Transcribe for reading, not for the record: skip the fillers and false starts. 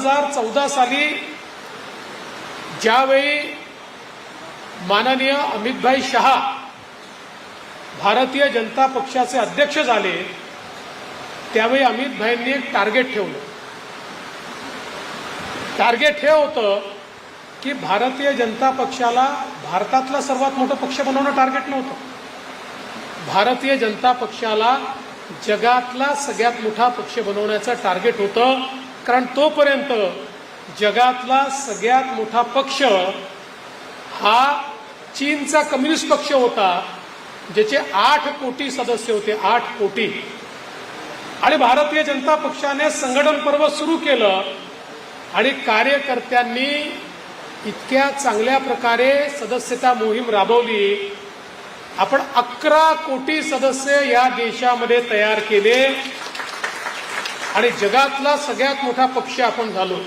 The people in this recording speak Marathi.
2014 साली ज्यावेळी माननीय अमितभाई शहा भारतीय जनता पक्षाचे अध्यक्ष झाले त्यावेळी अमितभाईंनी एक टार्गेट ठेवलं. टार्गेट हे होतं की भारतीय जनता पक्षाला भारतातला सर्वात मोठा पक्ष बनवणं टार्गेट नव्हतं. भारतीय जनता पक्षाला जगातला सगळ्यात मोठा पक्ष बनवण्याचं टार्गेट होतं. कारण तोपर्यंत जगातला सगळ्यात मोठा पक्ष हा चीनचा कम्युनिस्ट पक्ष होता, ज्याचे 8 कोटी सदस्य होते. 8 कोटी. आणि भारतीय जनता पक्षाने संघटन पर्व सुरू केलं आणि कार्यकर्त्यांनी इतक्या चांगल्या प्रकारे सदस्यता मोहीम राबवली. आपण 11 कोटी सदस्य या देशामध्ये तयार केले आणि जगातला सगळ्यात मोठा पक्ष आपण झालो.